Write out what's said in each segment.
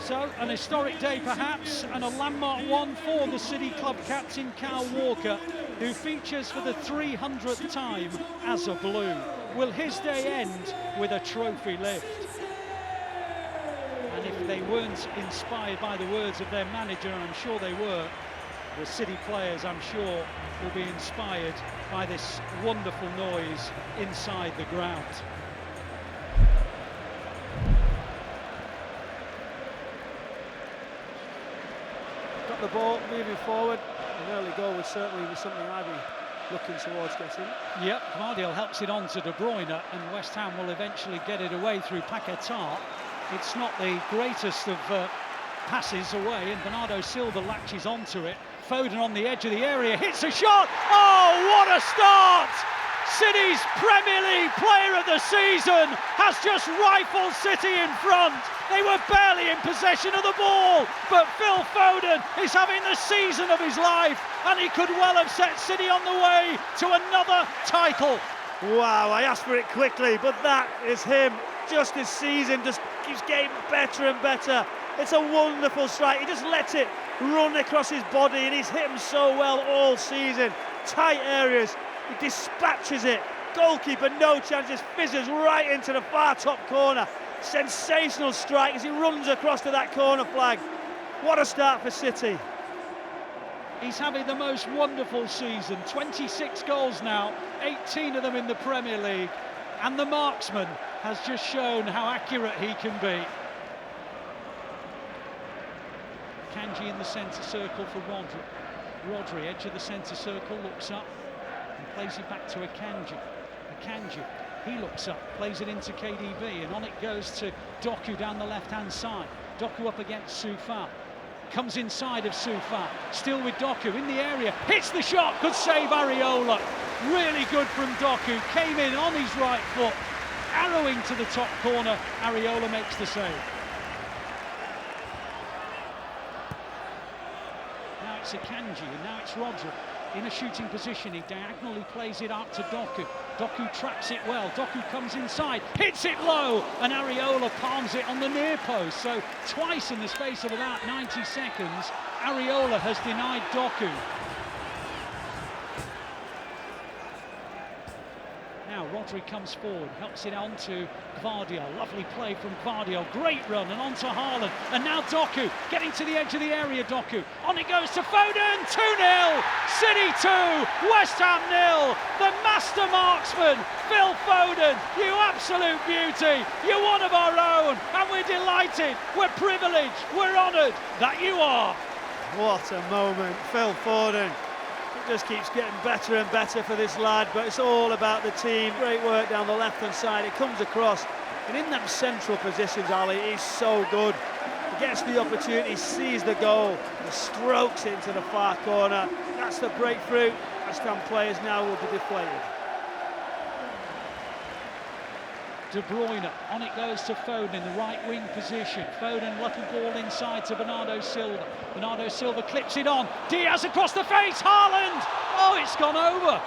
So, an historic day perhaps, and a landmark one for the City club captain, Kyle Walker, who features for the 300th time as a Blue. Will his day end with a trophy lift? And if they weren't inspired by the words of their manager, and I'm sure they were, the City players, I'm sure, will be inspired by this wonderful noise inside the ground. Got the ball, moving forward. An early goal would certainly be something I'd be looking towards getting. Yep, Guardiola helps it on to De Bruyne, and West Ham will eventually get it away through Paquetá. It's not the greatest of passes away, and Bernardo Silva latches onto it. Foden on the edge of the area, hits a shot. Oh, what a start! City's Premier League player of the season has just rifled City in front. They were barely in possession of the ball, but Phil Foden is having the season of his life, and he could well have set City on the way to another title. Wow, I asked for it quickly, but that is him. Just his season just keeps getting better and better. It's a wonderful strike. He just lets it run across his body, and he's hit him so well all season. Tight areas, he dispatches it. Goalkeeper, no chance, just fizzes right into the far top corner. Sensational strike as he runs across to that corner flag. What a start for City. He's having the most wonderful season. 26 goals now, 18 of them in the Premier League. And the marksman has just shown how accurate he can be. Kanji in the centre circle for Rodri. Rodri, edge of the centre circle, looks up and plays it back to Akanji. Akanji, he looks up, plays it into KDB, and on it goes to Doku down the left-hand side. Doku up against Soufal. Comes inside of Soufal, still with Doku in the area, hits the shot, good save Areola. Really good from Doku, came in on his right foot, arrowing to the top corner. Areola makes the save. Now it's Akanji, and now it's Rodri. In a shooting position, he diagonally plays it out to Doku. Doku traps it well. Doku comes inside, hits it low, and Areola palms it on the near post. So twice in the space of about 90 seconds, Areola has denied Doku. Now Rodri comes forward, helps it on to Gvardiol. Lovely play from Gvardiol, great run, and on to Haaland. And now Doku, getting to the edge of the area, Doku. On it goes to Foden, 2-0, City 2, West Ham 0. The master marksman, Phil Foden, you absolute beauty. You're one of our own, and we're delighted, we're privileged, we're honoured that you are. What a moment, Phil Foden. Just keeps getting better and better for this lad, but it's all about the team. Great work down the left-hand side. It comes across, and in them central positions, Ali, he's so good. He gets the opportunity, sees the goal, and strokes it into the far corner. That's the breakthrough. West Ham players now will be deflated. De Bruyne, on it goes to Foden in the right wing position. Foden, lucky ball inside to Bernardo Silva. Bernardo Silva clips it on. Diaz across the face, Haaland! Oh, it's gone over.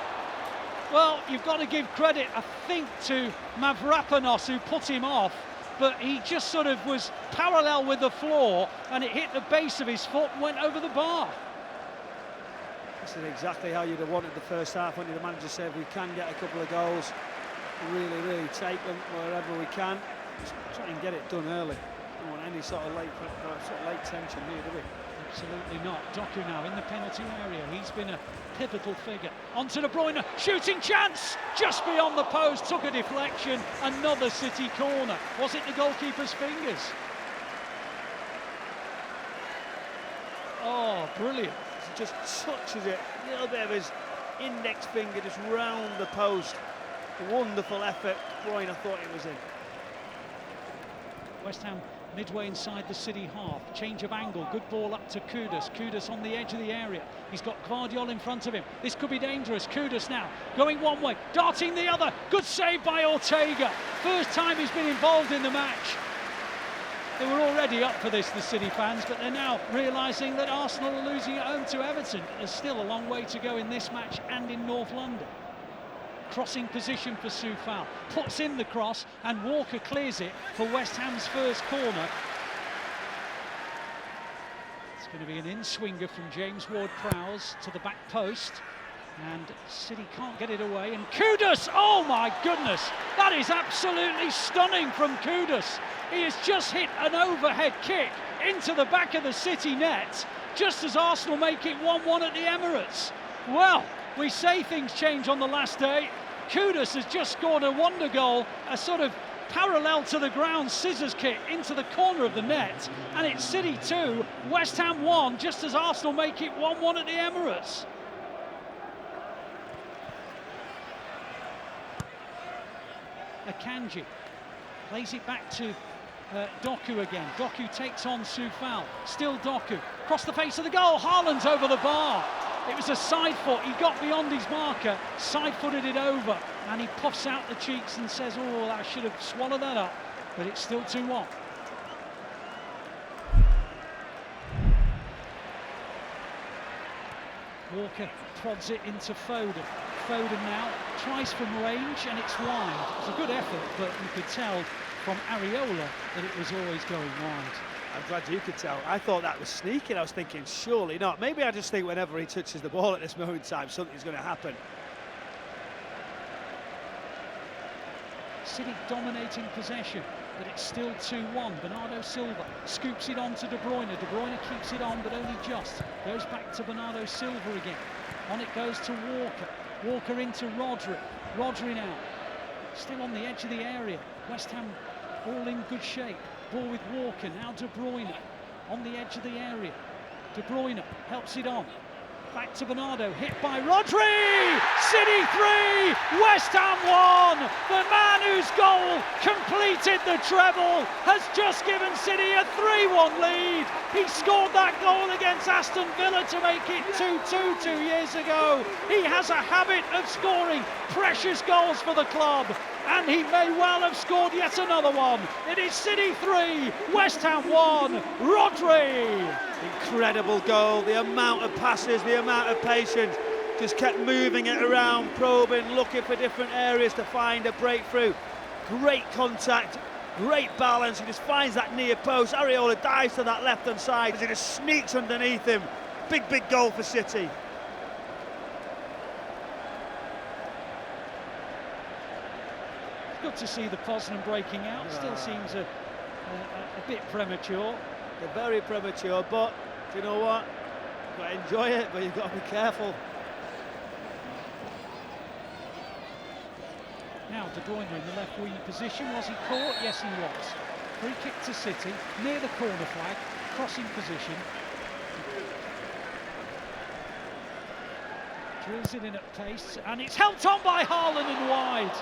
Well, you've got to give credit, I think, to Mavropanos, who put him off, but he just sort of was parallel with the floor, and it hit the base of his foot and went over the bar. This is exactly how you'd have wanted the first half, when the manager said we can get a couple of goals. Really take them wherever we can. Just try and get it done early. Don't want any sort of late tension here, do we? Absolutely not. Doku now in the penalty area. He's been a pivotal figure. On to De Bruyne, shooting chance! Just beyond the post, took a deflection. Another City corner. Was it the goalkeeper's fingers? Oh, brilliant. He just touches it, a little bit of his index finger just round the post. Wonderful effort. Bruyne, I thought it was in. West Ham midway inside the City half. Change of angle. Good ball up to Kudus. Kudus on the edge of the area. He's got Gvardiol in front of him. This could be dangerous. Kudus now going one way, darting the other. Good save by Ortega. First time he's been involved in the match. They were already up for this, the City fans, but they're now realising that Arsenal are losing at home to Everton. There's still a long way to go in this match and in North London. Crossing position for Soufal, puts in the cross, and Walker clears it for West Ham's first corner. It's going to be an in-swinger from James Ward-Prowse to the back post, and City can't get it away, and Kudus, oh my goodness, that is absolutely stunning from Kudus. He has just hit an overhead kick into the back of the City net, just as Arsenal make it 1-1 at the Emirates. Well, we say things change on the last day. Kudus has just scored a wonder goal, a sort of parallel to the ground scissors kick into the corner of the net, and it's City 2, West Ham 1, just as Arsenal make it 1-1 at the Emirates. Akanji plays it back to Doku again. Doku takes on Soufal. Still Doku. Across the face of the goal. Haaland's over the bar. It was a side foot. He got beyond his marker, side-footed it over, and he puffs out the cheeks and says, oh, I should have swallowed that up. But it's still 2-1. Walker prods it into Foden. Foden now tries from range, and it's wide. It's a good effort, but you could tell from Areola that it was always going wide. I'm glad you could tell. I thought that was sneaking. I was thinking, surely not. Maybe I just think whenever he touches the ball at this moment in time, something's going to happen. City dominating possession, but it's still 2-1. Bernardo Silva scoops it on to De Bruyne. De Bruyne keeps it on, but only just. Goes back to Bernardo Silva again. On it goes to Walker. Walker into Rodri. Rodri now, still on the edge of the area. West Ham all in good shape. Ball with Walker, now De Bruyne. On the edge of the area. De Bruyne helps it on. Back to Bernardo, hit by Rodri! City 3, West Ham 1! The man whose goal completed the treble has just given City a 3-1 lead. He scored that goal against Aston Villa to make it 2-2 2 years ago. He has a habit of scoring precious goals for the club, and he may well have scored yet another one. It is City 3, West Ham 1, Rodri! Incredible goal, the amount of passes, the amount of patience, just kept moving it around, probing, looking for different areas to find a breakthrough. Great contact, great balance, he just finds that near post. Areola dives to that left-hand side as he just sneaks underneath him. Big goal for City. Good to see the Poznan breaking out, still seems a bit premature. They're very premature, but do you know what? You've got to enjoy it, but you've got to be careful. Now De Bruyne in the left wing position. Was he caught? Yes, he was. Free kick to City, near the corner flag, crossing position. Drills it in at pace, and it's helped on by Haaland and wide.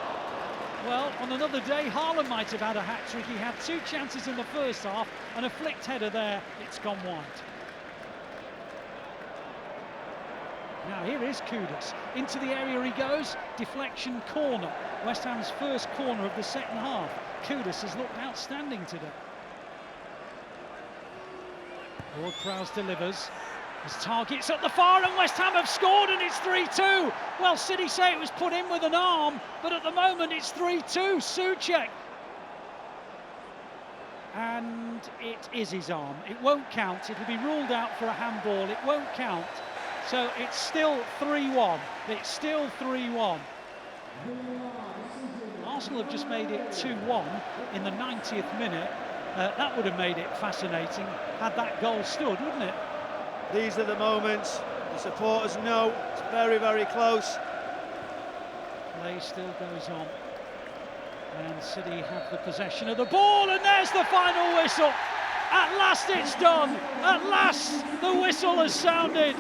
Well, on another day, Haaland might have had a hat-trick. He had 2 chances in the first half, and a flicked header there. It's gone wide. Now here is Kudus. Into the area he goes. Deflection corner. West Ham's first corner of the second half. Kudus has looked outstanding today. Ward-Prowse delivers. His target's at the far, and West Ham have scored, and it's 3-2. Well, City say it was put in with an arm, but at the moment it's 3-2. Souček. And it is his arm. It won't count. It'll be ruled out for a handball. It won't count. So it's still 3-1. It's still 3-1. Arsenal have just made it 2-1 in the 90th minute. That would have made it fascinating had that goal stood, wouldn't it? These are the moments the supporters know it's very close. Play still goes on, and City have the possession of the ball, and there's the final whistle. At last it's done. At last the whistle has sounded.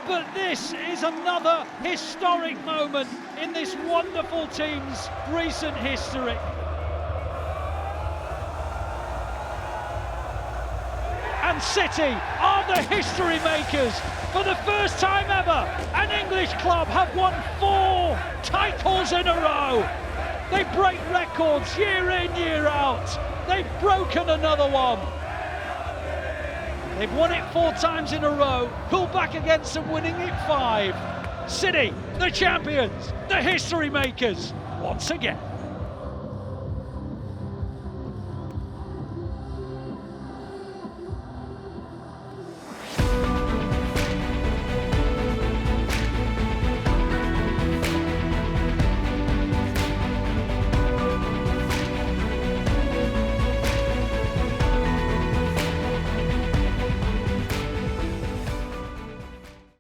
But this is another historic moment in this wonderful team's recent history. And City are the history makers. For the first time ever, an English club have won 4 titles in a row. They break records year in, year out. They've broken another one. They've won it 4 times in a row, pulled back against them, winning it 5. City, the champions, the history makers, once again.